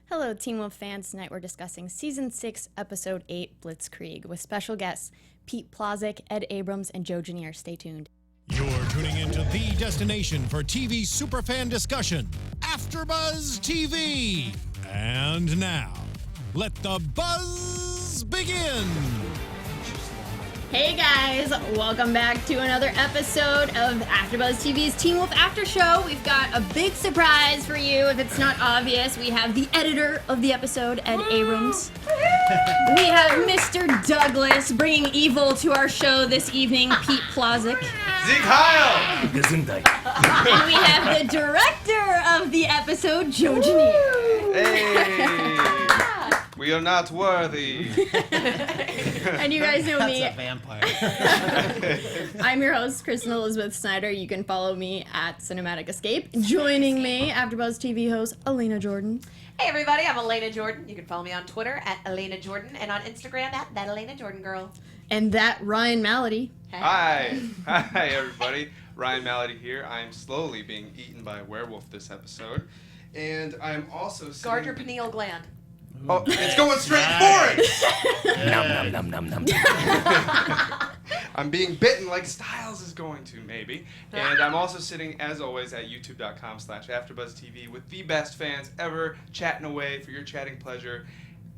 Hello, Teen Wolf fans. Tonight we're discussing Season 6, Episode 8, Blitzkrieg, with special guests Pete Ploszek, Ed Abroms, and Joe Genier. Stay tuned. You're tuning into the destination for TV superfan discussion, AFTERBUZZ TV. And now, let the buzz begin. Hey guys, welcome back to another episode of AfterBuzz TV's Teen Wolf After Show. We've got a big surprise for you. If it's not obvious, we have the editor of the episode, Ed Abroms. We have Mr. Douglas bringing evil to our show this evening, Pete Ploszek. Sieg Heil! And we have the director of the episode, Joe Genier. Hey! We are not worthy. And you guys know me. That's a vampire. I'm your host, Kristen Elizabeth Snyder. You can follow me at Cinematic Escape. Joining me, AfterBuzz TV host, Alana Jordan. Hey everybody, I'm Alana Jordan. You can follow me on Twitter at Alana Jordan and on Instagram at That Alana Jordan Girl. And that Ryan Malaty. Hi. Hi, everybody. Ryan Malaty here. I'm slowly being eaten by a werewolf this episode. And I'm also Guard your pineal gland. Oh, it's going straight for it! Nom, nom, nom, nom, nom. I'm being bitten like Stiles is going to, maybe. And I'm also sitting, as always, at youtube.com/AfterBuzzTV with the best fans ever, chatting away for your chatting pleasure.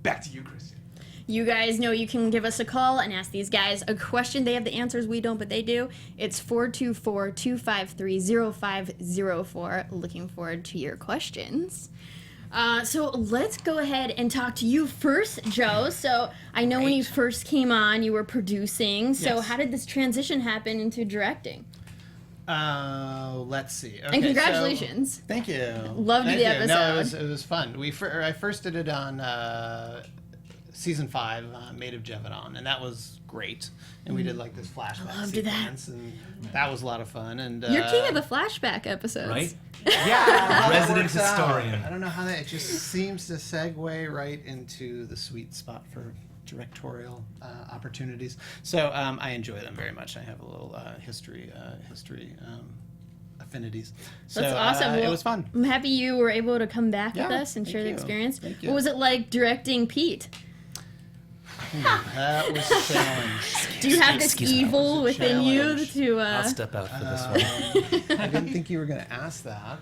Back to you, Kristen. You guys know you can give us a call and ask these guys a question. They have the answers, we don't, but they do. It's 424-253-0504. Looking forward to your questions. So let's go ahead and talk to you first, Joe. So I know when you first came on, you were producing. So Yes. how did this transition happen into directing? Let's see. Okay, And congratulations. So, thank you. Loved Thank the you. episode. No, it was fun. I first did it on season 5, Maid of Jevedon, and that was great. And we did like this flashback loved sequence, and that was a lot of fun. And You're king of the flashback episodes. Right? yeah, Resident historian. I don't know how that. It just seems to segue right into the sweet spot for directorial opportunities. So I enjoy them very much. I have a little history affinities. So, That's awesome. It Well, was fun. I'm happy you were able to come back with Yeah, us and thank share the you. experience. Thank you. What was it like directing Pete? That was a challenge. Do you have this Excuse me. evil It was a within you challenge. to? I'll step out for this one. I didn't think you were going to ask that.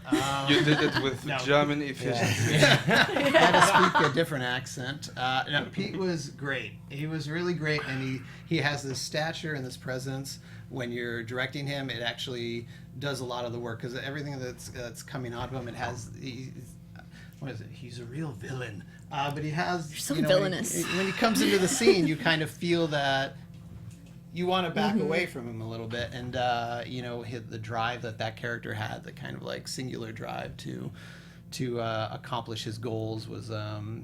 You did it with No. German efficiency. I had to speak a different accent. No, Pete was great. He was really great, and he has this stature and this presence. When you're directing him, it actually does a lot of the work because everything that's coming out of him, what is it? He's a real villain. But he has. You're so when villainous. when he comes into the scene, you kind of feel that you want to back away from him a little bit, and the drive that character had, the kind of like singular drive to accomplish his goals was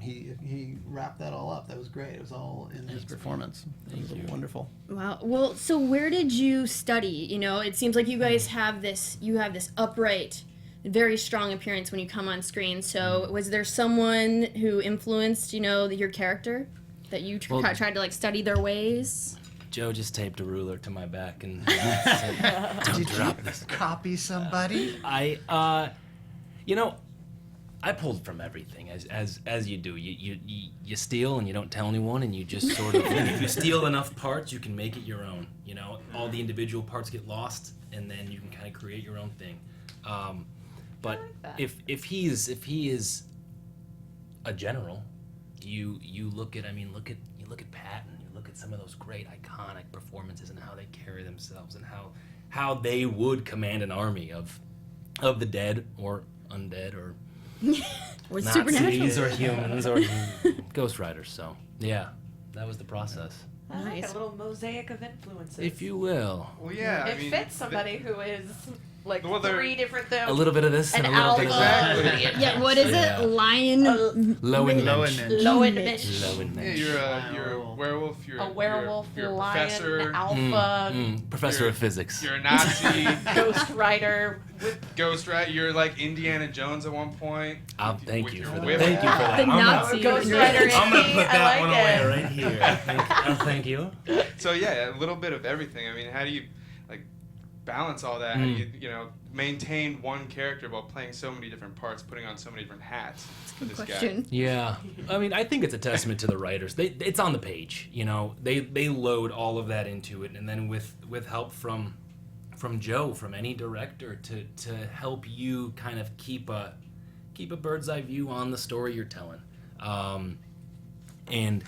he wrapped that all up. That was great. It was all in his performance. It was wonderful. Wow. Well, so where did you study? You know, it seems like you guys have this. You have this upright, very strong appearance when you come on screen. So was there someone who influenced, your character that you tried to like study their ways? Joe just taped a ruler to my back and said, "Don't drop this." Copy somebody? I pulled from everything, as you do. You steal and you don't tell anyone, and you just sort of, if you steal enough parts, you can make it your own. All the individual parts get lost, and then you can kind of create your own thing. But if he is a general, you look at Pat, and you look at some of those great iconic performances and how they carry themselves and how they would command an army of the dead or undead or Or Nazis supernatural? or humans or Ghost Riders. So yeah, that was the process, I like Nice. a little mosaic of influences. if you will. Well, yeah. It fits somebody who is like Well, they're- 3 different things. A little bit of this and An a little bit of that. Exactly. Yeah. What is Yeah. it? Lion. Low and Low Lynch. and Low and Mitch. Mitch. Low and Yeah, Lynch. you're a werewolf. You're A werewolf, you're a lion, professor. alpha, Professor You're- of physics. You're a Nazi. ghost rider. With Ghost Rider. You're like Indiana Jones at one point. Thank with you your for that. whip. Thank you for that. The I'm gonna- Nazi. Ghost You're Rider. I'm gonna I put that like one it. away right here. Thank you. So yeah, a little bit of everything. I mean, how do you balance all that? How do you maintain one character while playing so many different parts, putting on so many different hats for this guy? Yeah, I mean, I think it's a testament to the writers. It's on the page, They load all of that into it, and then with help from Joe, from any director, to help you kind of keep a bird's eye view on the story you're telling, and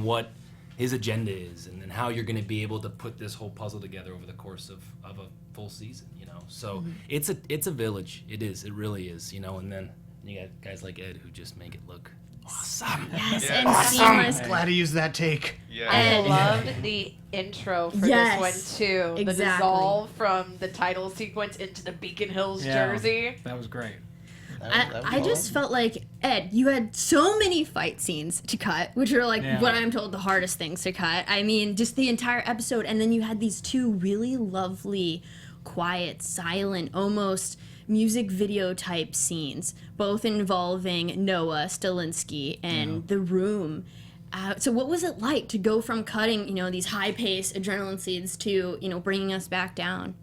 what his agenda is, and then how you're going to be able to put this whole puzzle together over the course of a full season, So it's a village. It is. It really is, And then you got guys like Ed who just make it look awesome. Yes, Yeah. and Awesome. seamless. Glad to use that take. Yeah. I loved the intro for Yes, this one too. The exactly. dissolve from the title sequence into the Beacon Hills jersey. That was great. I just felt like, Ed, you had so many fight scenes to cut, which are what I'm told the hardest things to cut. I mean, just the entire episode, and then you had these two really lovely, quiet, silent, almost music video type scenes, both involving Noah, Stilinski, and the room. So what was it like to go from cutting, these high-paced adrenaline scenes to, bringing us back down?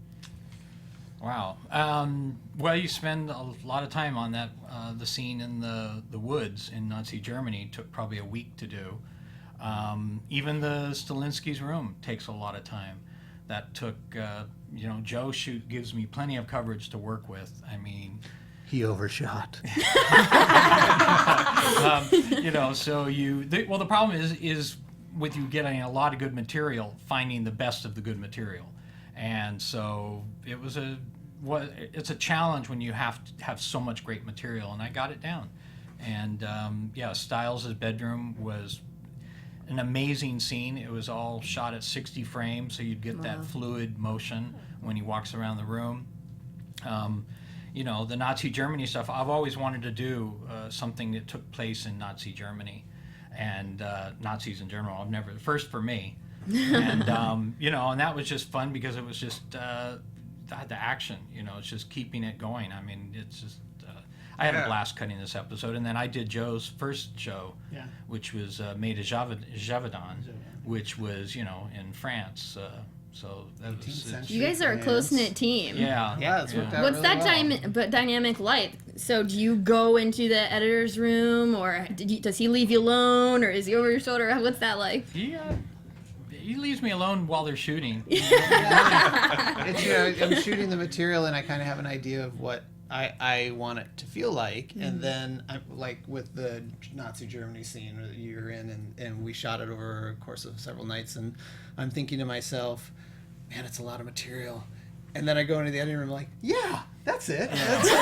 Wow. Well, you spend a lot of time on that. The scene in the woods in Nazi Germany took probably a week to do. Even the Stilinski's room takes a lot of time. That took, Joe gives me plenty of coverage to work with. I mean, He overshot. The problem is with you getting a lot of good material, finding the best of the good material. And so it's a challenge when you have to have so much great material, and I got it down. And Stiles' bedroom was an amazing scene. It was all shot at 60 frames, so you'd get that fluid motion when he walks around the room. The Nazi Germany stuff, I've always wanted to do something that took place in Nazi Germany and Nazis in general. First for me. And, and that was just fun because it was just the action, it's just keeping it going. I mean, it's just, I had a blast cutting this episode. And then I did Joe's first show, which was made at Gévaudan, which was, in France. So that was, You guys are a close-knit team. Yeah. Yeah, it's worked out What's really that dynamic like? So do you go into the editor's room, or does he leave you alone, or is he over your shoulder? What's that like? He leaves me alone while they're shooting. I'm shooting the material, and I kind of have an idea of what I want it to feel like, and then like with the Nazi Germany scene that you're in, and we shot it over a course of several nights, and I'm thinking to myself, man, it's a lot of material. And then I go into the editing room like, yeah, that's it. That's it.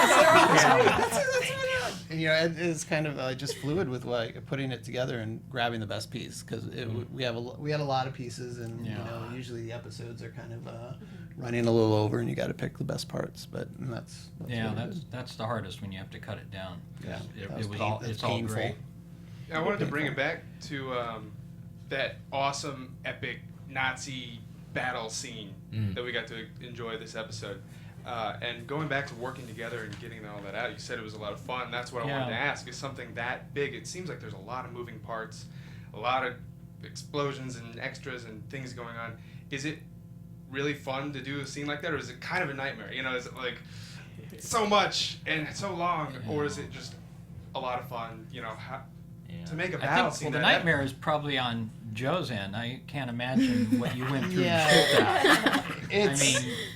And it's kind of just fluid with putting it together and grabbing the best piece, because we had a lot of pieces, and usually the episodes are kind of running a little over, and you got to pick the best parts. But that's the hardest when you have to cut it down. Yeah, it's all great. I wanted to bring it back to that awesome, epic Nazi battle scene that we got to enjoy this episode. And going back to working together and getting all that out, you said it was a lot of fun. That's what I wanted to ask, is something that big. It seems like there's a lot of moving parts, a lot of explosions and extras and things going on. Is it really fun to do a scene like that, or is it kind of a nightmare? Is it like so much and so long, or is it just a lot of fun? To make a battle scene. The nightmare is probably on Joe's end. I can't imagine what you went through to shoot that.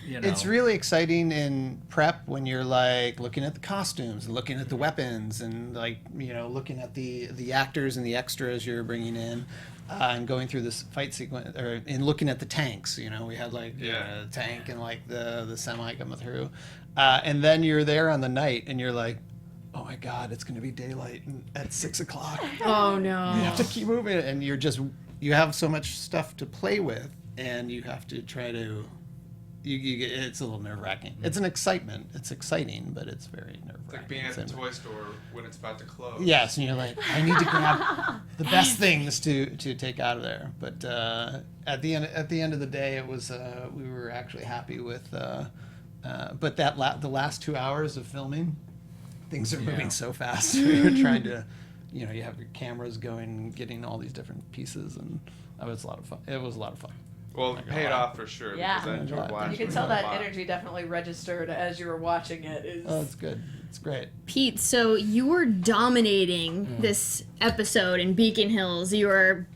It's really exciting in prep when you're like looking at the costumes and looking at the weapons and looking at the actors and the extras you're bringing in, and going through this fight sequence, and looking at the tanks. We had a tank and the semi coming through, and then you're there on the night and you're like, oh my God, it's going to be daylight at 6 o'clock. Oh no! You have to keep moving, and you have so much stuff to play with, and you have to try to. It's a little nerve-wracking. It's an excitement. It's exciting, but it's very nerve-wracking. It's like being at the toy store when it's about to close. Yes, and you're like, I need to grab the best things to take out of there. But at the end of the day, it was we were actually happy with. But the last 2 hours of filming, things are moving so fast. We were trying to, you have your cameras going, getting all these different pieces, and it was a lot of fun. Well, it paid off for sure. Yeah. Because I enjoyed watching You can it tell a that lot. energy definitely registered as you were watching it. Oh, it's good. It's great. Pete, so you were dominating this episode in Beacon Hills. You were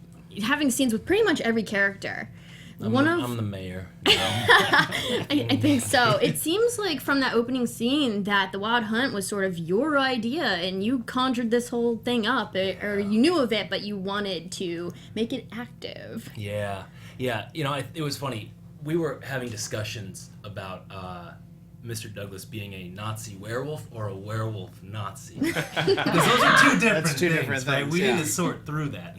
having scenes with pretty much every character. I'm the mayor. You know? I think so. It seems like from that opening scene that the Wild Hunt was sort of your idea, and you conjured this whole thing up, or you knew of it, but you wanted to make it active. Yeah. You know, it was funny. We were having discussions about Mr. Douglas being a Nazi werewolf or a werewolf Nazi. Because those are two different That's two things, different right? things, We yeah. need to sort through that,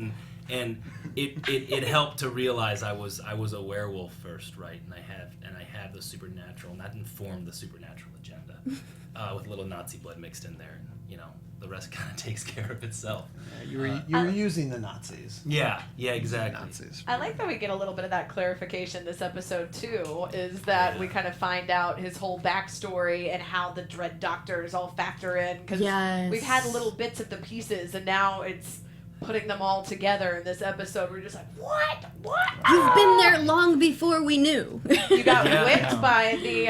and it helped to realize I was a werewolf first, right? And I have the supernatural, and that informed the supernatural agenda with a little Nazi blood mixed in there, and you know the rest kind of takes care of itself. Yeah, you were using the Nazis. Yeah, exactly. Nazis. I like that we get a little bit of that clarification this episode too, is that we kind of find out his whole backstory and how the Dread Doctors all factor in, because Yes. we've had little bits of the pieces and now it's putting them all together in this episode. We're just like, what? You've been there long before we knew. You got Yeah. whipped by the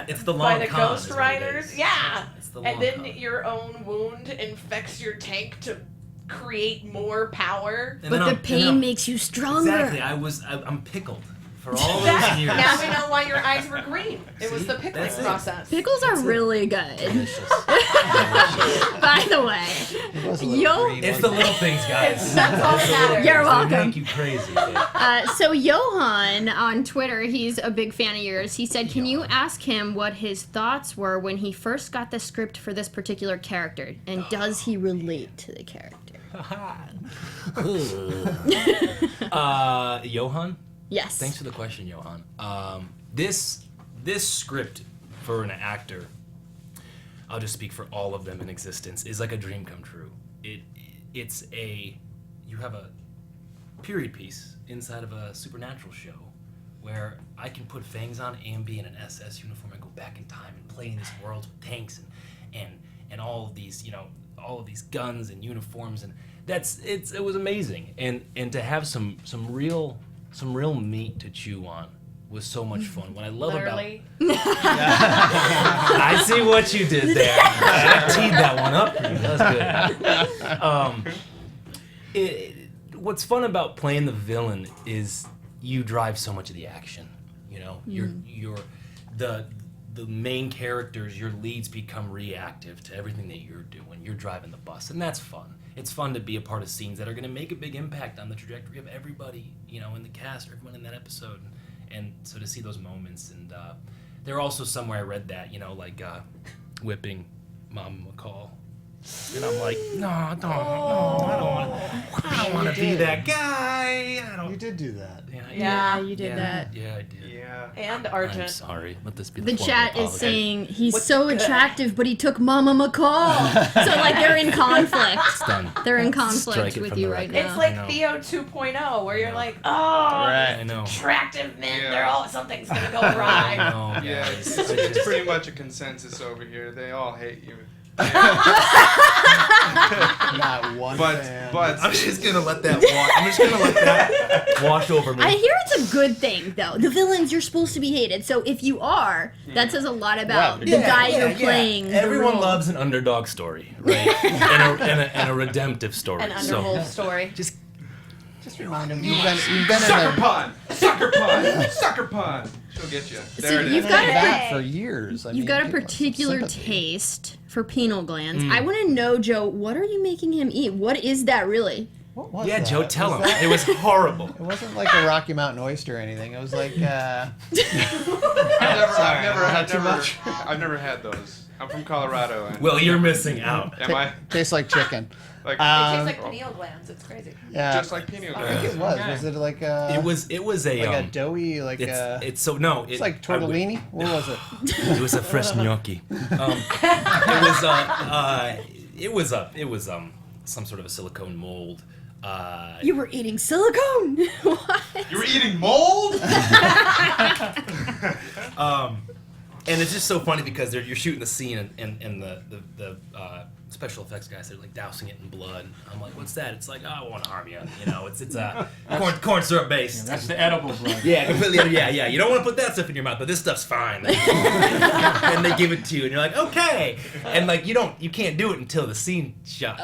It's the by long the con, Ghost is what it Riders. is. Yeah. It's the And long then con. your own wound infects your tank to create more power. And But then the I'm- pain and makes you stronger. Exactly. I'm pickled for all That- those years. now we know why your eyes were green. It was See? the pickling That's it. process. Pickles are really good. Delicious. By the way, It was a little Yo- green, It's the wasn't little things, guys. That's all that matters. You're They welcome. make you crazy. So Johan on Twitter, he's a big fan of yours. He said, can you ask him what his thoughts were when he first got the script for this particular character? And does he relate to the character? Johan? Yes. Thanks for the question, Johan. This script for an actor, I'll just speak for all of them in existence, is like a dream come true. You have a period piece inside of a supernatural show where I can put fangs on and be in an SS uniform and go back in time and play in this world with tanks and all of these, you know, all of these guns and uniforms, and it was amazing. And to have some real meat to chew on was so much fun. What I love Literally. I see what you did there. I teed that one up for you. That was good. What's fun about playing the villain is you drive so much of the action. You know, you're the main characters, your leads become reactive to everything that you're doing. You're driving the bus, and that's fun. It's fun to be a part of scenes that are going to make a big impact on the trajectory of everybody, you know, in the cast or everyone in that episode. And so to see those moments, and there are also somewhere I read that, you know, like whipping Mama McCall. And I'm like, no, I don't want to be that guy. You did do that. Yeah, you did that. Yeah, I did. Yeah. And I'm Argent. sorry. Let this be The formal chat is apology. saying he's so attractive, but he took Mama McCall. So like they're in conflict. Done. They're in Strike conflict it with from you the right record. now. It's like I know. Theo 2.0, where you're like, oh, I know. attractive men, Yeah. they're all, something's gonna go I wrong. know. Yeah, guys. it's pretty much a consensus over here. They all hate you. Not one fan. But I'm just gonna let that wash. I'm just gonna let that wash over me. I hear it's a good thing, though. The villains, you're supposed to be hated. So if you are, that says a lot about the guy you're playing. the Everyone role. loves an underdog story, right? and a redemptive story. An so Underwolf story. just Just remind him you've been in sucker a pun, sucker pun, sucker pun. She'll get you. There it you've is. got a that for years. I You've mean, got a people have some particular sympathy. taste for penal glands. I want to know, Joe, what are you making him eat? What is that really? What was yeah, that? Joe, tell Was him. that- It was horrible. It wasn't like a Rocky Mountain oyster or anything. It was like I've never had those. I'm from Colorado. And Well, you're missing out. am I tastes like chicken. like It Um, tastes like pineal glands. It's crazy. Yeah, just like pineal I think glands? it was. Okay. Was it like a? It was a like a doughy like a. it's so no. It's like tortellini. What was it? It was a fresh gnocchi. It was some sort of a silicone mold. You were eating silicone. What? You were eating mold? And it's just so funny because you're shooting the scene and the special effects guys, they're like dousing it in blood. I'm like, what's that? It's like, oh, I won't harm you. You know, it's corn syrup based. Yeah, that's the edible blood. Yeah, completely. Yeah. You don't want to put that stuff in your mouth, but this stuff's fine. And they give it to you, and you're like, okay. And like you can't do it until the scene is shot.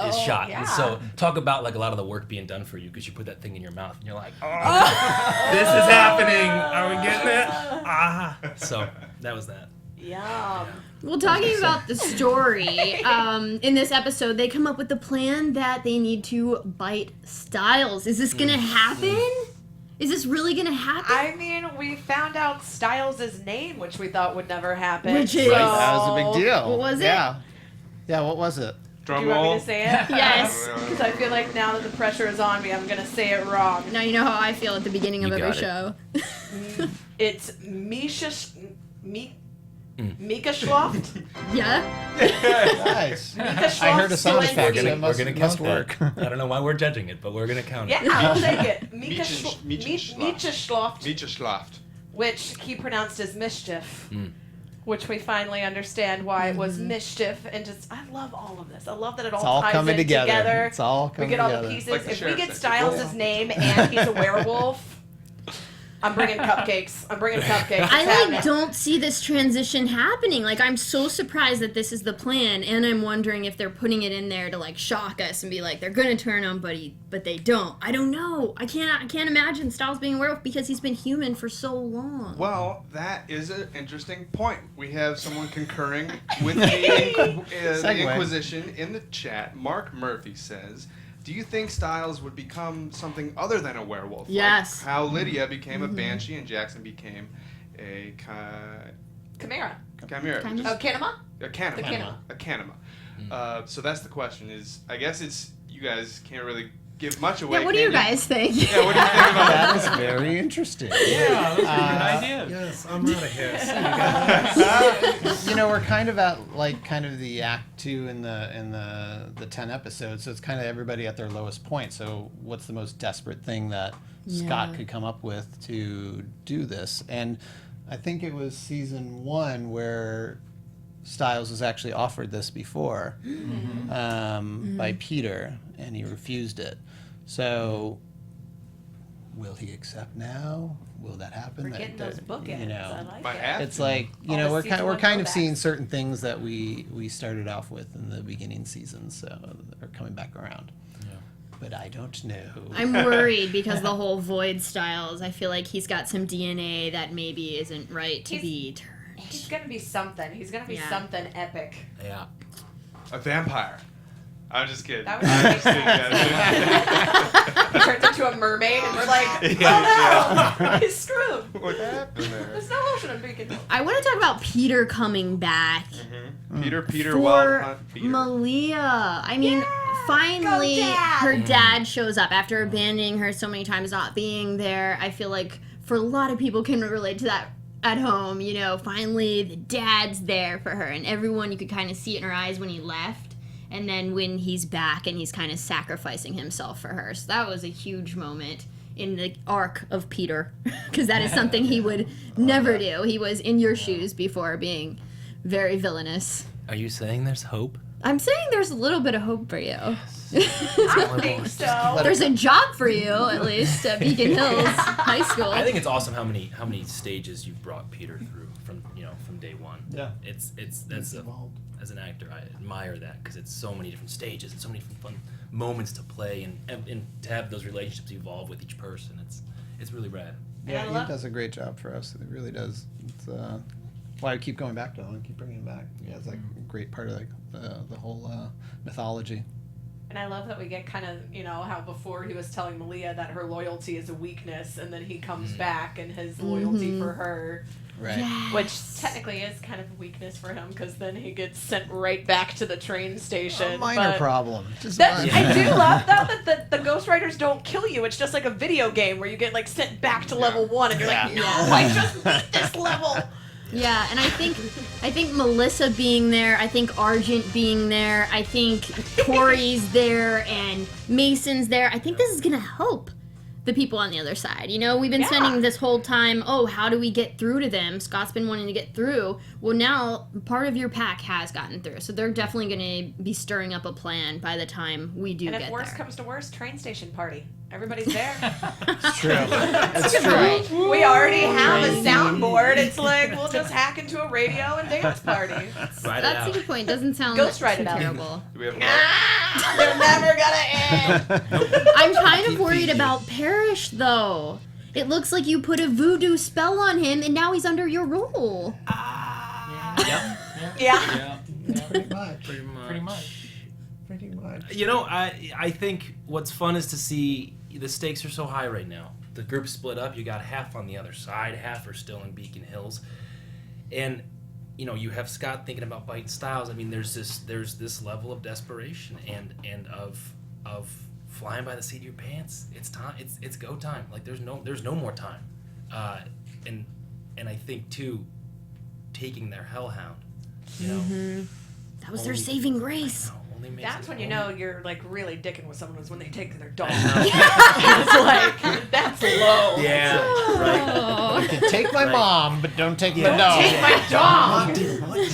Yeah. And so talk about like a lot of the work being done for you because you put that thing in your mouth, and you're like, oh, this is happening. Are we getting it? Ah. So that was that. Yum. Well, talking about the story, in this episode, they come up with the plan that they need to bite Stiles. Is this gonna happen? Is this really gonna happen? I mean, we found out Stiles' name, which we thought would never happen. Which is- so- That was a big deal. What was it? Yeah. Yeah, what was it? Do Drum you want me roll. to say it? Yes. Because I feel like now that the pressure is on me, I'm gonna say it wrong. Now you know how I feel at the beginning of You every got it. show. It's Mika Schloft? Yeah? Nice. Mika I heard a sound Stilinski. effect. We're It must gonna must count work. that. I don't know why we're judging it, but we're gonna count it. Yeah, I'll take it. Mika Schloft. Schloft, Nietzsche Schlaft. which he pronounced as mischief. Mm. Which we finally understand why it was mischief, and just I love all of this. I love that it It's all all ties coming in together. It's all we coming get all together. the pieces. Like the If we sheriff get said. Stiles' name and he's a werewolf, I'm bringing cupcakes. I'm bringing cupcakes. It's I happening. don't see this transition happening. Like, I'm so surprised that this is the plan, and I'm wondering if they're putting it in there to like shock us and be like, they're gonna turn on Buddy, but they don't. I don't know. I can't imagine Stiles being a werewolf because he's been human for so long. Well, that is an interesting point. We have someone concurring with the Segue. Inquisition in the chat. Mark Murphy says, do you think Stiles would become something other than a werewolf? Yes. Like how Lydia became a banshee and Jackson became a Chimera. chimera. Chimera? Oh, Kanema? A canema. The Kanema. A canema. So that's the question is, I guess it's, you guys can't really give much away. Yeah, what do you can guys think? Yeah, what do you think about That that? is very interesting. Yeah, that's a good idea. Yes, I'm out of here. See you guys. You know, we're kind of at like kind of the act 2 in the 10 episodes, so it's kind of everybody at their lowest point. So what's the most desperate thing that Scott Yeah. could come up with to do this? And I think it was season 1 where Stiles was actually offered this before by Peter, and he refused it. So will he accept now? Will that happen? We're getting those bookends. You know, I like Might it. have it's like, you All know, the we're season kind one of throwbacks. seeing certain things that we started off with in the beginning seasons, so are coming back around. But I don't know. I'm worried because the whole Void Stiles, I feel like he's got some DNA that maybe isn't right to He's- be turned. He's gonna be something. He's gonna be Yeah. something epic. Yeah. A vampire. I'm just kidding. That would I'm be just kidding, guys. He turns into a mermaid, and we're like, oh no, he's screwed. What happened there? There's no ocean in Beacon. I want to talk about Peter coming back Peter, Wild for Hunt, Peter. Malia. I mean, finally, go Dad. her dad shows up after abandoning her so many times, not being there. I feel like for a lot of people can relate to that at home. You know, finally the dad's there for her, and everyone, you could kind of see it in her eyes when he left. And then when he's back and he's kind of sacrificing himself for her. So that was a huge moment in the arc of Peter. Because that is something he would never do. He was in your shoes before being very villainous. Are you saying there's hope? I'm saying there's a little bit of hope for you. I think so. There's a job for you, at least, at Beacon Hills High School. I think it's awesome how many stages you've brought Peter through from day one. Yeah. As an actor, I admire that because it's so many different stages and so many different fun moments to play and to have those relationships evolve with each person. It's really rad. Yeah, I he love- does a great job for us. It really does. It's why I keep going back to him and keep bringing him back. Yeah, it's like a great part of like the whole mythology. And I love that we get kind of, you know, how before he was telling Malia that her loyalty is a weakness, and then he comes back and his loyalty for her, Right. which technically is kind of a weakness for him, because then he gets sent right back to the train station. A minor but- problem. Just That, one. I do love that the ghostwriters don't kill you. It's just like a video game where you get like sent back to level 1, and you're like, no, I just beat this level. Yeah, and I think Melissa being there, I think Argent being there, I think Tori's there, and Mason's there. I think this is gonna help. the people on the other side. You know, we've been spending this whole time, how do we get through to them? Scott's been wanting to get through. Well, now part of your pack has gotten through, so they're definitely going to be stirring up a plan by the time we do get there. And if worst comes to worst, train station party. Everybody's there. It's true. It's true. We already have a soundboard. It's like, we'll just hack into a radio and dance party. That's a good point. Doesn't sound Ghost too ride it out. terrible. Do we have They're never gonna end. I'm kind of worried about Parrish, though. It looks like you put a voodoo spell on him, and now he's under your rule. Yeah. Pretty much. Pretty much. Pretty much. You know, I think what's fun is to see the stakes are so high right now. The group's split up. You got half on the other side, half are still in Beacon Hills, and you know you have Scott thinking about biting Stiles. I mean, there's this level of desperation and of flying by the seat of your pants. It's time. It's go time. Like there's no more time, and I think too, taking their hellhound. You know, That was their saving grace. That's when you know you're like really dicking with someone is when they take their dog. It's like, that's low. Yeah, right. Oh. You can take my mom, but don't take the Don't dog. take my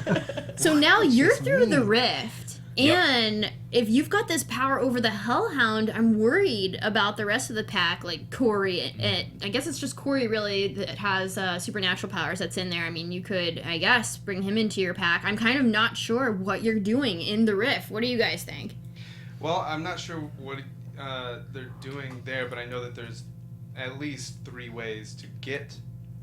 dog. So now you're through the rift, and if you've got this power over the Hellhound, I'm worried about the rest of the pack, like Corey. I guess it's just Corey, really, that has supernatural powers that's in there. I mean, you could, I guess, bring him into your pack. I'm kind of not sure what you're doing in the rift. What do you guys think? Well, I'm not sure what they're doing there, but I know that there's at least 3 ways to get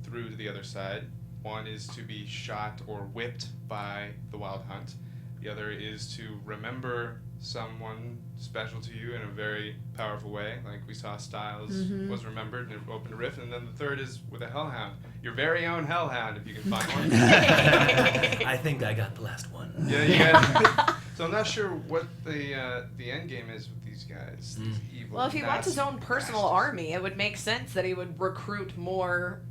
through to the other side. One is to be shot or whipped by the Wild Hunt. The other is to remember someone special to you in a very powerful way, like we saw Stiles was remembered and it opened a rift. And then the third is with a Hellhound, your very own Hellhound, if you can find one. I think I got the last one. Yeah, you got. So I'm not sure what the end game is with these guys. These evil. Well, if he wants his own personal army, it would make sense that he would recruit more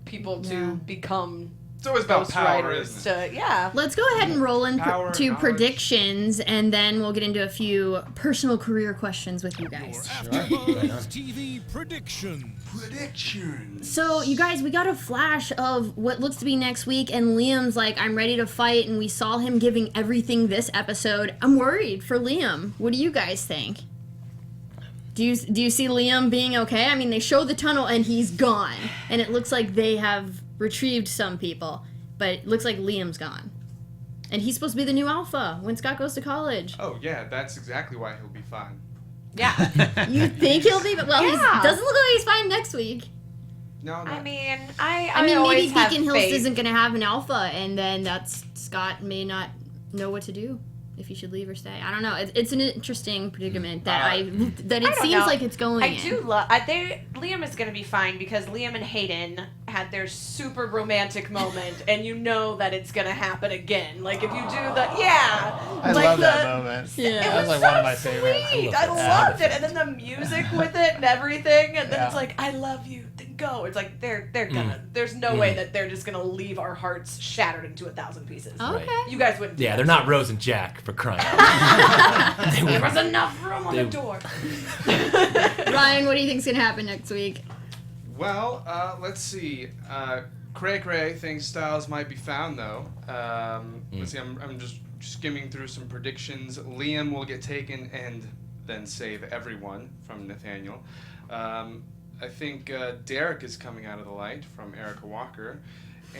people to become. It's always about Ghost power, Riders. isn't it? Let's go ahead and roll into Power, knowledge. predictions, and then we'll get into a few personal career questions with you Your guys. AfterBuzz TV predictions. Predictions. So, you guys, we got a flash of what looks to be next week, and Liam's like, I'm ready to fight, and we saw him giving everything this episode. I'm worried for Liam. What do you guys think? Do you see Liam being okay? I mean, they show the tunnel, and he's gone, and it looks like they have retrieved some people, but it looks like Liam's gone. And he's supposed to be the new alpha when Scott goes to college. Oh yeah, that's exactly why he'll be fine. Yeah. You think he'll be? Well, he Yeah. doesn't look like he's fine next week. No, I no. mean, I I mean, always maybe have Beacon Hills faith. isn't going to have an alpha, and then Scott may not know what to do if he should leave or stay. I don't know. It's an interesting predicament that it I don't seems know. like it's going I in. do love. Liam is going to be fine because Liam and Hayden had their super romantic moment, and you know that it's going to happen again. Like if you do the I like love the, that moment. Yeah. It That was was like so one of my favorites. sweet. I loved it, and then the music with it and everything, and then it's like, I love you. Then go. It's like they're gonna. There's no way that they're just gonna leave our hearts shattered into 1,000 pieces. Okay. You guys wouldn't. do Yeah, that. they're not Rose and Jack for crying out loud. There was enough room on the door. Ryan, what do you think's going to happen next week? Well, let's see. Cray Cray thinks Stiles might be found though. Let's see. I'm just skimming through some predictions. Liam will get taken and then save everyone from Nathaniel. I think Derek is coming out of the light from Erica Walker.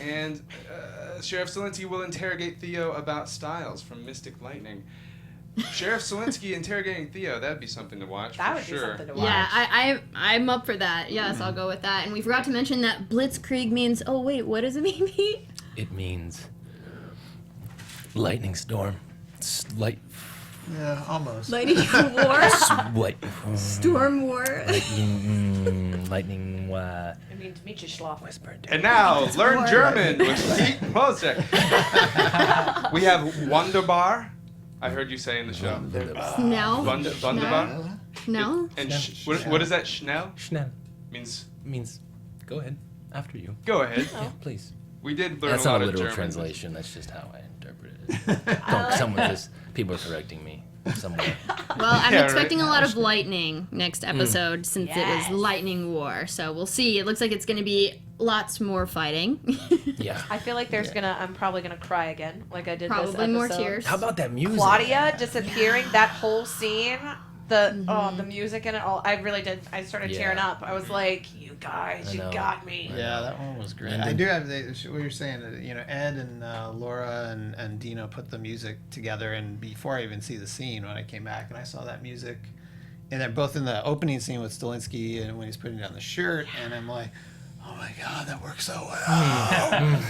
And Sheriff Stilinski will interrogate Theo about Stiles from Mystic Lightning. Sheriff Stilinski interrogating Theo, that'd be something to watch That for would be sure. something to watch. Yeah, I'm up for that. Yes, I'll go with that. And we forgot to mention that Blitzkrieg means, oh wait, what does it mean, Pete? It means lightning storm. Yeah, almost. Lightning war? Storm war? Lightning. It means Mieczysław. And now, learn German with Pete Ploszek. We have Wunderbar. I heard you say in the show. Snell? Wunderbar? No? And what is that? Schnell? Schnell Means go ahead. After you. go ahead. Yeah, please. We did learn That's a not lot a of literal German. translation. That's just how I interpret it. Don't, someone just people are correcting me. somewhere. Well, I'm Yeah, expecting right. a lot of lightning next episode since it Yes. was Lightning War. So we'll see. It looks like it's going to be lots more fighting. Yeah. I feel like I'm probably gonna cry again, like I did this Probably episode. more tears. How about that music? Claudia disappearing, that whole scene, the music in it all, I really did. I started Yeah. tearing up. I was like, you guys, I you know. got me. Yeah, that one was great. And I then- do have what you're saying. Ed and Laura and Dino put the music together, and before I even see the scene, when I came back and I saw that music, and they're both in the opening scene with Stilinski and when he's putting down the shirt, and I'm like, oh my god, that works so well.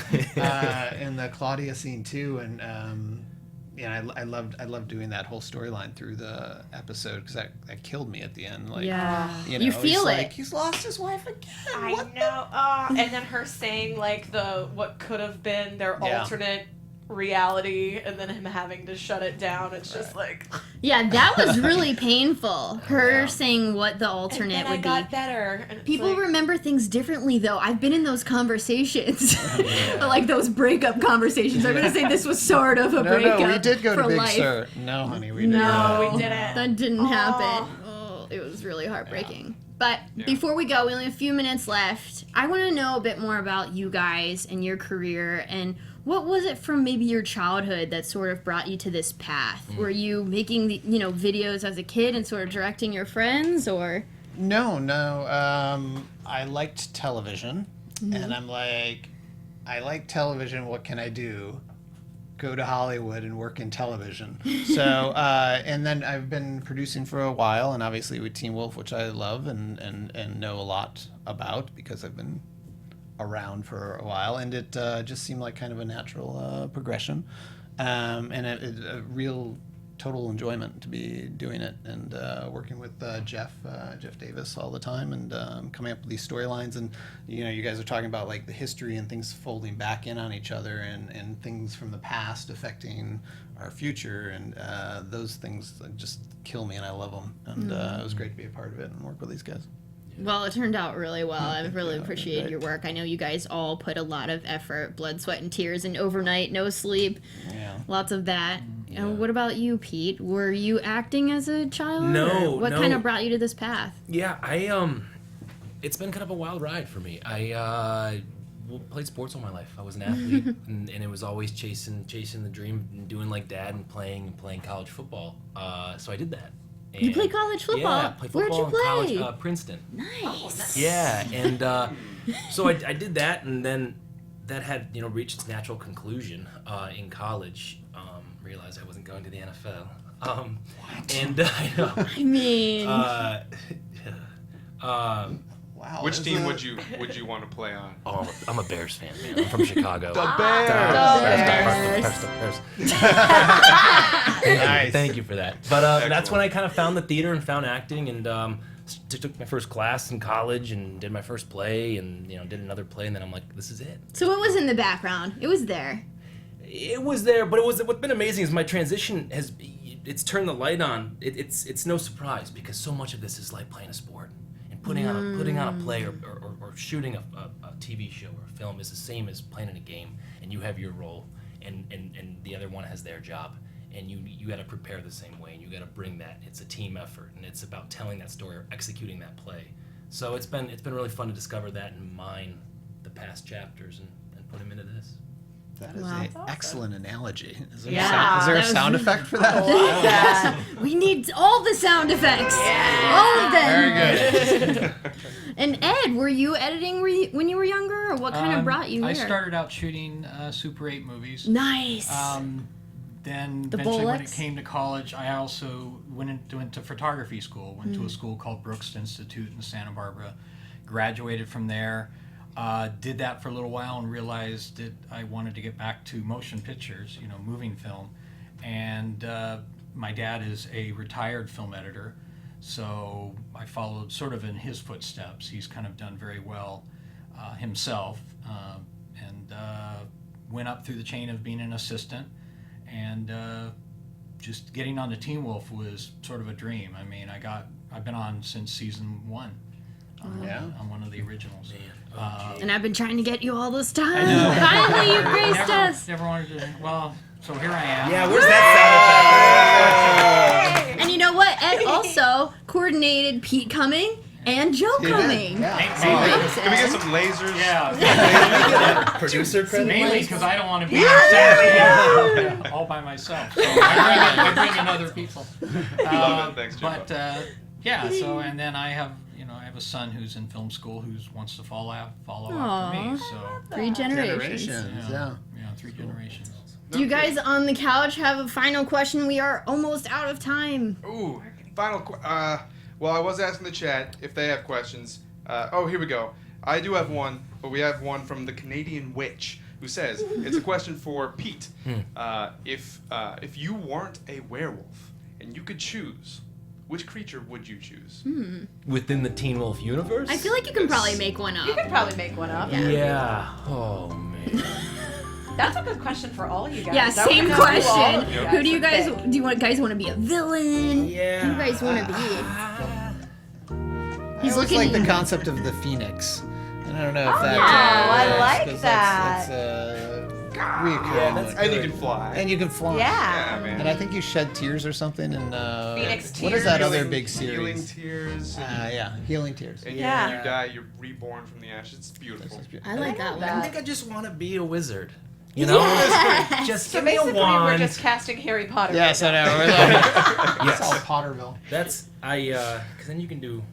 In the Claudia scene too, and I loved doing that whole storyline through the episode because that killed me at the end. Like, Yeah. you You feel he's it. Like, he's lost his wife again. I What the know. And then her saying like what could have been their Yeah. alternate reality, and then him having to shut it down. It's just like. Yeah, that was really painful. Her saying what the alternate And then would I got be. better. And it's People like, remember things differently, though. I've been in those conversations, like those breakup conversations. I'm gonna say this was sort of a breakup. No, we did go for to Big life. Sur. No, honey, we didn't. No, we didn't. That didn't happen. Oh, it was really heartbreaking. But before we go, we only have a few minutes left. I want to know a bit more about you guys and your career, and what was it from maybe your childhood that sort of brought you to this path? Were you making the, videos as a kid and sort of directing your friends, or? No. I liked television, and I'm like, I like television. What can I do? Go to Hollywood and work in television. So, and then I've been producing for a while, and obviously with Teen Wolf, which I love and know a lot about because I've been around for a while, and it just seemed like kind of a natural progression, and a real total enjoyment to be doing it and working with Jeff Davis all the time, and coming up with these storylines. And you guys are talking about like the history and things folding back in on each other, and things from the past affecting our future, and those things just kill me, and I love them. And it was great to be a part of it and work with these guys. Well, it turned out really well. I really appreciate your work. I know you guys all put a lot of effort, blood, sweat, and tears, and overnight, no sleep. Yeah. Lots of that. And what about you, Pete? Were you acting as a child? No, or what no. kind of brought you to this path? Yeah, it's been kind of a wild ride for me. I played sports all my life. I was an athlete, and it was always chasing the dream and doing like dad and playing college football. So I did that. You played college football? Yeah, I played football Where'd you in play? college, Princeton. Nice. Yeah, and so I did that, and then that had reached its natural conclusion in college. Realized I wasn't going to the NFL. And I know. I mean, Wow. Which team would you want to play on? Oh, I'm a Bears fan, man. I'm from Chicago. The Bears. Bears. Nice. Thank you for that. But that's when I kind of found the theater and found acting, and took my first class in college and did my first play, and did another play, and then I'm like, this is it. so it was in the background. It was there. It was there, but what's been amazing is my transition it's turned the light on. It's no surprise because so much of this is like playing a sport. Putting on a play or shooting a TV show or a film is the same as playing in a game, and you have your role, and the other one has their job, and you got to prepare the same way, and you got to bring that. It's a team effort, and it's about telling that story or executing that play. So it's been really fun to discover that and mine the past chapters and put them into this. That is Wow. an excellent analogy. Is there, Yeah. is there a That was- sound effect for that? that. We need all the sound effects. All of them. Very good. And Ed, were you editing when you were younger, or what kind of brought you I here? started out shooting Super 8 movies. Nice. Then The eventually when it Bullocks? came to college, I also went to photography school. Went to a school called Brooks Institute in Santa Barbara. Graduated from there. Did that for a little while and realized that I wanted to get back to motion pictures, moving film. And my dad is a retired film editor, so I followed sort of in his footsteps. He's kind of done very well himself, and went up through the chain of being an assistant. And just getting on to Teen Wolf was sort of a dream. I mean, I've been on since season 1. Yeah. On one of the originals. and I've been trying to get you all this time. I know. Finally, you graced us. Never wanted to. Well, so here I am. Yeah, where's that sound effect? Ed also coordinated Pete coming and Joe coming. Yeah. Thanks, Can we get Ed. some lasers? Yeah. Producer credit. Mainly because I don't want to be yeah, all by myself. So I bring in other people. Love it. Thanks, Joe. But yeah, so and then I have I have a son who's in film school who wants to follow after me. So 3 generations. Yeah. 3 generations. Do you guys on the couch have a final question? We are almost out of time. Ooh, final. Well, I was asking the chat if they have questions. Here we go. I do have one, but we have one from the Canadian Witch who says it's a question for Pete. If you weren't a werewolf and you could choose, which creature would you choose? Within the Teen Wolf universe? I feel like you can probably make one up. You could probably make one up. Yeah. Oh man. That's a good question for all you guys. Yeah, I wanna same know who all question. of you Who do you would guys pick. do? You guys want to be a villain? Yeah. Who do you guys want to be? He's looking- like the concept of the phoenix. And I don't know if that. yeah. I works, like 'cause that. That's reoccurring. And you can fly. And you can fly. Yeah. Yeah, man. And I think you shed tears or something. And Phoenix what is tears. that other Healing- big Healing series? tears. Yeah, healing tears. And Yeah. you die, you're reborn from the ashes. It's beautiful. I like that I one. think I just want to be a wizard. You know? Just So give me a basically, wand. we're just casting Harry Potter. Yes, I know. Yes. It's all Potterville. That's because then you can do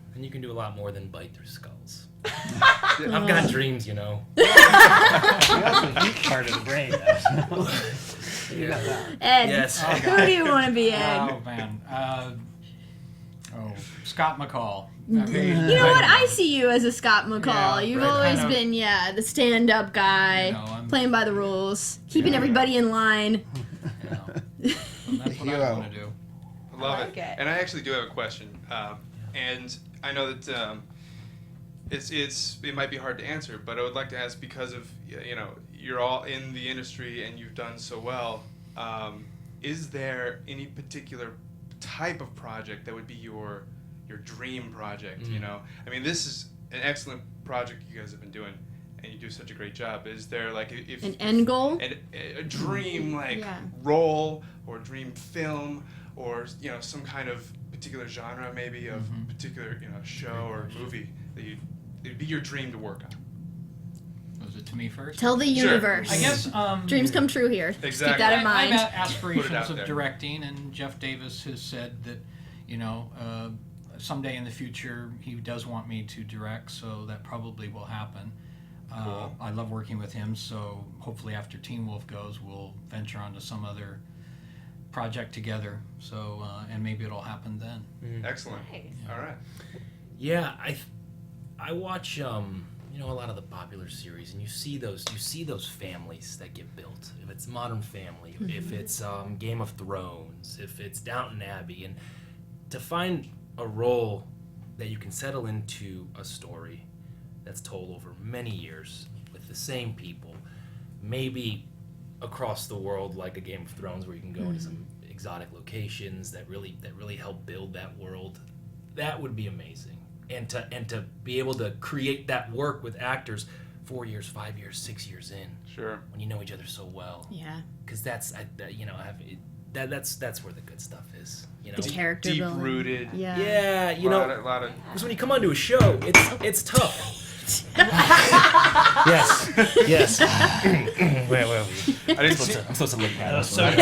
a lot more than bite through skulls. I've got dreams, you know. You also eat part of the brain. Though, so. You got that. Ed, Yes. who do you want to be, Ed? Oh man. Scott McCall. You know what? I see you as a Scott McCall. Yeah, You've right. always Kind of- been, the stand-up guy, You know, I'm- playing by the rules, keeping everybody in line. That's what I want to do. I love like it. And I actually do have a question. And I know that it might be hard to answer, but I would like to ask because of you're all in the industry and you've done so well. Is there any particular type of project that would be your dream project? You know, I mean, this is an excellent project you guys have been doing, and you do such a great job. Is there like An end goal? a dream Yeah. role or dream film or some kind of particular genre maybe of particular show or movie that it'd be your dream to work on? Was it to me first? Tell the Sure. universe. I guess Dreams come true here. Just Exactly. keep that in I've mind. had Put it aspirations out of there. directing, and Jeff Davis has said that, someday in the future he does want me to direct, so that probably will happen. Cool. I love working with him, so hopefully after Teen Wolf goes, we'll venture onto some other project together. So, and maybe it'll happen then. Excellent. Nice. All right. Yeah, I watch a lot of the popular series, and you see those families that get built. If it's Modern Family, if it's Game of Thrones, if it's Downton Abbey, and to find a role that you can settle into a story that's told over many years with the same people, maybe across the world like a Game of Thrones where you can go into some exotic locations that really help build that world, that would be amazing. And to be able to create that work with actors 4 years, 5 years, 6 years in, Sure. when you know each other so well, Yeah. because that's where the good stuff is. The character Deep building. rooted. Yeah. Yeah, A lot of because when you come onto a show, it's tough. Yes. Where were we? I didn't see. I'm supposed to look at us. Don't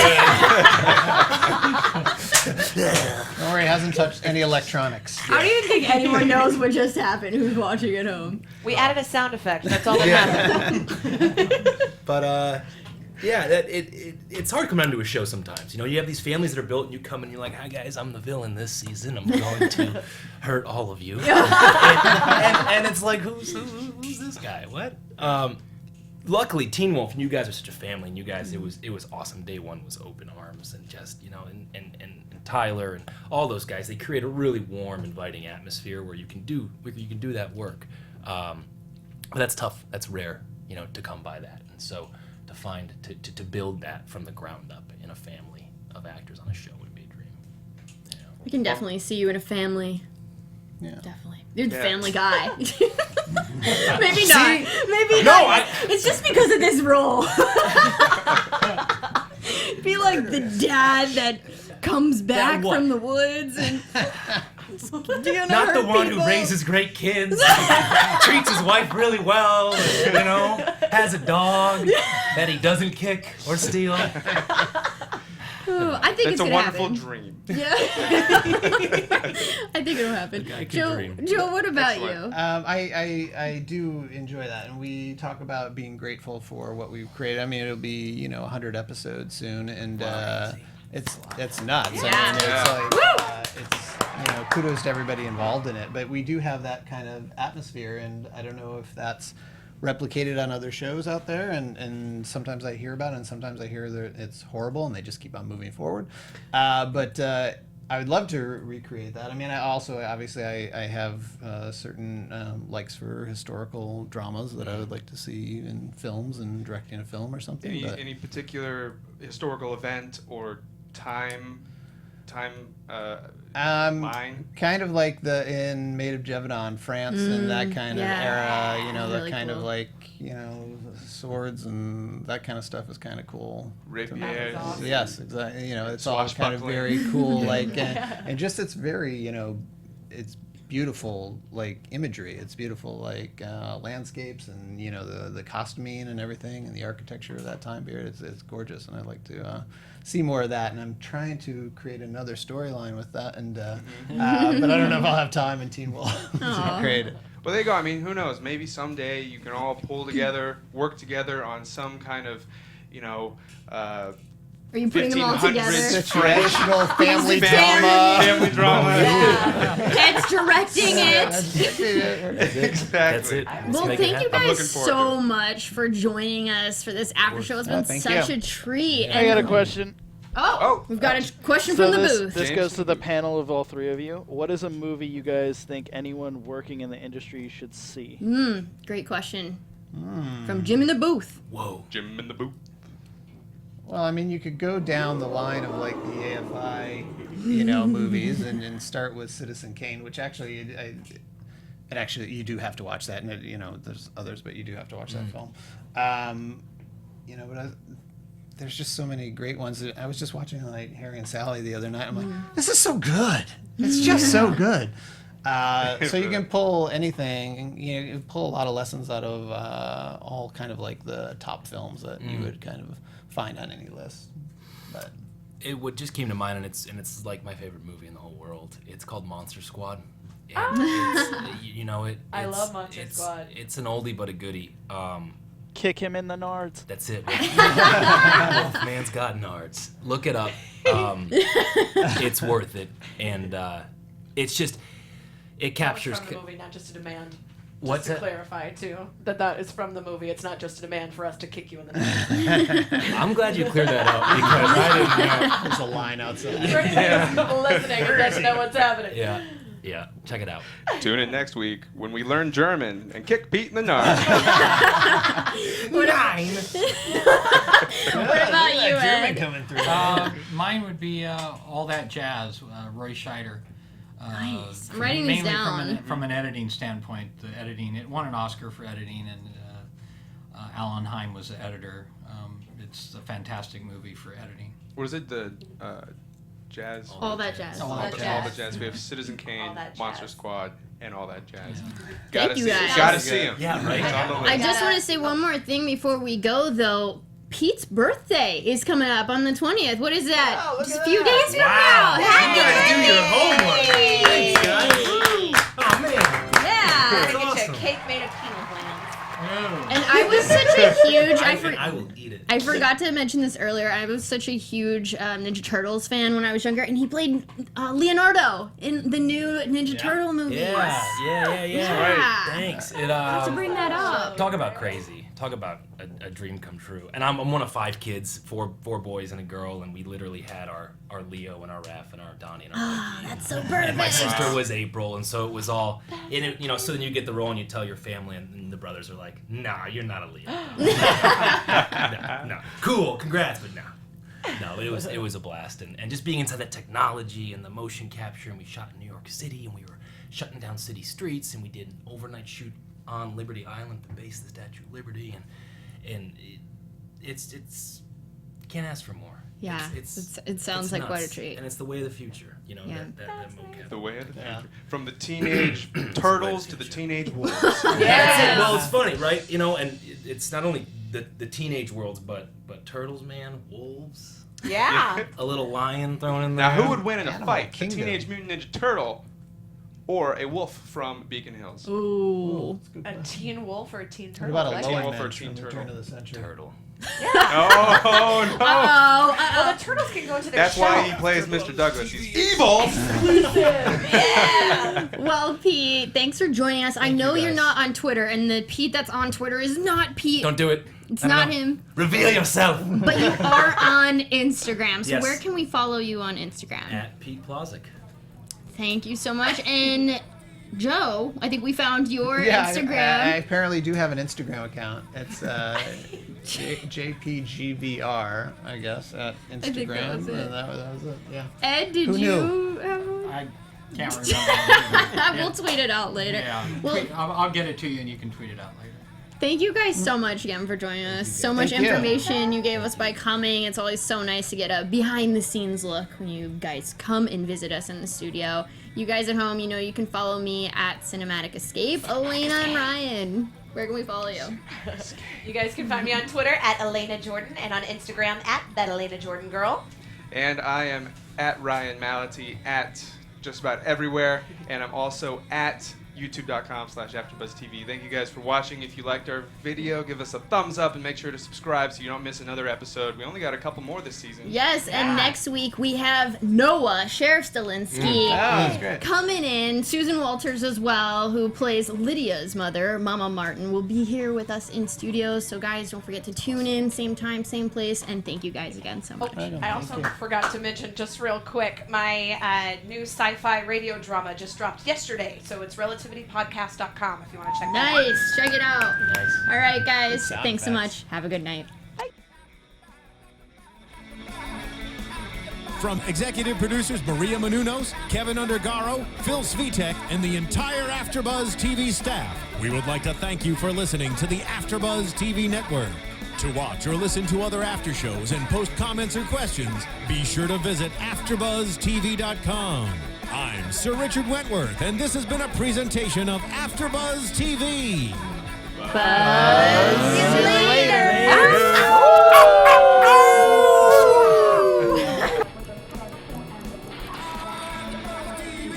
worry, it hasn't touched any electronics. How do you think anyone knows what just happened who's watching at home? We added a sound effect. That's all that happened. But it's hard coming onto a show sometimes. You have these families that are built, and you come and you're like, "Hi guys, I'm the villain this season. I'm going to hurt all of you." and it's like, who's this guy? What? Luckily, Teen Wolf, and you guys are such a family, and you guys, it was awesome. Day one was open arms, and just and Tyler and all those guys, they create a really warm, inviting atmosphere where you can do that work. But that's tough. That's rare, to come by that, and so. To build that from the ground up in a family of actors on a show would be a dream. We can definitely see you in a family. Yeah. Definitely. You're the Yeah. family guy. Maybe not. Maybe No, not. It's just because of this role. Be like the dad that comes back what? from the woods and Not the one who raises great kids, treats his wife really well, has a dog that he doesn't kick or steal. Oh, I think It's it's a gonna wonderful happen. dream. Yeah. I think it'll happen. guy can Joe, dream. what about Excellent. you? I do enjoy that, and we talk about being grateful for what we've created. I mean, it'll be 100 episodes soon, and it's nuts. Yeah. I mean, Yeah. it's kudos to everybody involved in it. But we do have that kind of atmosphere, and I don't know if that's replicated on other shows out there, and sometimes I hear about it, and sometimes I hear that it's horrible and they just keep on moving forward. But I would love to recreate that. I mean, I also obviously I have certain likes for historical dramas that I would like to see in films and directing a film or something. Any particular historical event or time line? Kind of like in Maid of Gévaudan, France, and that kind of yeah. era. Really that kind cool. of like swords and that kind of stuff is kind of cool. Rapier. Awesome. Yes, exactly. It's all kind of Swashbuckling. very cool, like, and just it's very, it's beautiful, like imagery. It's beautiful, like landscapes, and the costuming and everything, and the architecture of that time period. It's gorgeous, and I'd like to see more of that. And I'm trying to create another storyline with that, and but I don't know if I'll have time, and Teen will create it. Well, there you go. I mean, who knows? Maybe someday you can all pull together, work together on some kind of, Are you putting them all 1500s together? The traditional family Family. drama. family drama. Yeah. Ed's directing it. Exactly. That's it. Let's Well, make it thank you happen. I'm guys looking forward so to it. much for joining us for this after show. It's been thank such you. a treat. I got a question. Oh, we've got a question So from the this, booth. this James goes to from the the booth. panel of all three of you. What is a movie you guys think anyone working in the industry should see? Great question. From Jim in the booth. Whoa. Jim in the boot. Well, I mean, you could go down the line of like the AFI, movies, and start with Citizen Kane, which actually, you do have to watch that, and there's others, but you do have to watch that film. There's just so many great ones. I was just watching like Harry and Sally the other night. I'm like, this is so good. It's just so good. So you can pull anything. You pull a lot of lessons out of all kind of like the top films that you would kind of find on any list. But It what just came to mind, and it's like my favorite movie in the whole world. It's called Monster Squad. And I love Monster it's, Squad. It's an oldie but a goodie. Kick him in the nards. That's it. Wolfman's got nards. Look it up. It's worth it, and it's just it captures. From the movie, not just a demand. What's Just to that? clarify too, that is from the movie. It's not just a demand for us to kick you in the nuts. I'm glad you cleared that up because I didn't know. there's a line outside. For people listening, who doesn't know what's happening. Yeah. Check it out. Tune in next week when we learn German and kick Pete in the nuts. What about you, Ed? coming through. Mine would be All That Jazz, Roy Scheider. Nice. I'm writing these mainly down. From an editing standpoint. The editing, it won an Oscar for editing, and Alan Heim was the editor. It's a fantastic movie for editing. What is it? The jazz. All that jazz. All All That the Jazz. jazz. We have Citizen Kane, All That Monster Jazz. Squad, and all that jazz. Thank you, guys. Gotta see him. Yeah, right. It's on the I list. just want to say one more thing before we go, though. Pete's birthday is coming up on the 20th. What is that? Oh, look Just a at few that. days from now. You Happy gotta do your homework. birthday! Thanks, guys. Oh man. Yeah. Gotta get you awesome. a cake made of peanut glands. And I was such a huge. I will eat it. I forgot to mention this earlier. I was such a huge Ninja Turtles fan when I was younger, and he played Leonardo in the new Ninja Turtle movies. Yeah. Yeah. Thanks. I have to bring that up. Talk about crazy. Talk about a dream come true. And I'm one of 5 kids, four boys and a girl, and we literally had our Leo and our Raph and our Donnie and our Mikey. That's so And perfect. my sister was April, and so it was all, and it, so then you get the role and you tell your family, and the brothers are like, nah, you're not a Leo. no. Cool, congrats, but no. No, it was a blast, and just being inside that technology and the motion capture, and we shot in New York City, and we were shutting down city streets, and we did an overnight shoot on Liberty Island, the base of the Statue of Liberty, and it's can't ask for more. Yeah, it sounds it's like quite a nuts. treat. And it's the way of the future, you know, Yeah. that mocap. The way of the future. Yeah. From the teenage turtles to the teenage wolves. That's it. Well, it's funny, right? You know, and it's not only the teenage worlds, but turtles, man, wolves, Yeah. a little lion thrown in there. Now, who would win in a Animal fight? Kingdom. The Teenage Mutant Ninja Turtle or a wolf from Beacon Hills? Ooh. A teen wolf or a teen What turtle? about a Like- Teen lower wolf or mensch teen from Return turtle? of the Century? turtle? Yeah. Oh, no. Well, the turtles can go into their That's why he shell. plays Mr. Douglas. He's evil. Yeah. Well, Pete, thanks for joining us. I know you you're guys. not on Twitter, and the Pete that's on Twitter is not Pete. Don't do it. It's I don't not know. him. Reveal yourself. But you are on Instagram. So Yes. where can we follow you on Instagram? At Pete Ploszek. Thank you so much. And Joe, I think we found your Instagram. I apparently do have an Instagram account. It's JPGVR, I guess, at Instagram. think that was it. That was it. Yeah. Ed, did Who you knew? have one? I can't remember. We'll tweet it out later. Yeah, Well, I'll get it to you and you can tweet it out later. thank you guys so much again for joining us. So much Thank you. information you gave us by coming. It's always so nice to get a behind the scenes look when you guys come and visit us in the studio. You guys at home, you know you can follow me at Cinematic Escape. Elena and Ryan, where can we follow you? You guys can find me on Twitter at Alana Jordan and on Instagram at that Alana Jordan girl. And I am at Ryan Malaty at just about everywhere. And I'm also at youtube.com/AfterBuzzTV. Thank you guys for watching. If you liked our video, give us a thumbs up and make sure to subscribe so you don't miss another episode. We only got a couple more this season. Yes, and next week we have Noah, Sheriff Stilinski, that's great. coming in. Susan Walters as well, who plays Lydia's mother, Mama Martin, will be here with us in studio. So guys, don't forget to tune in, same time, same place, and thank you guys again so much. I also forgot to mention, just real quick, my new sci-fi radio drama just dropped yesterday, so it's relativitypodcast.com if you want to check that out. Nice, check it out. Nice. All right, guys, sound thanks so effects. much. Have a good night. From executive producers Maria Menounos, Kevin Undergaro, Phil Svitek, and the entire AfterBuzz TV staff, we would like to thank you for listening to the AfterBuzz TV network. To watch or listen to other after shows and post comments or questions, be sure to visit AfterBuzzTV.com. I'm Sir Richard Wentworth, and this has been a presentation of AfterBuzz TV.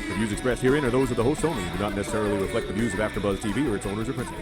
The views expressed herein are those of the hosts only and do not necessarily reflect the views of AfterBuzz TV or its owners or principals.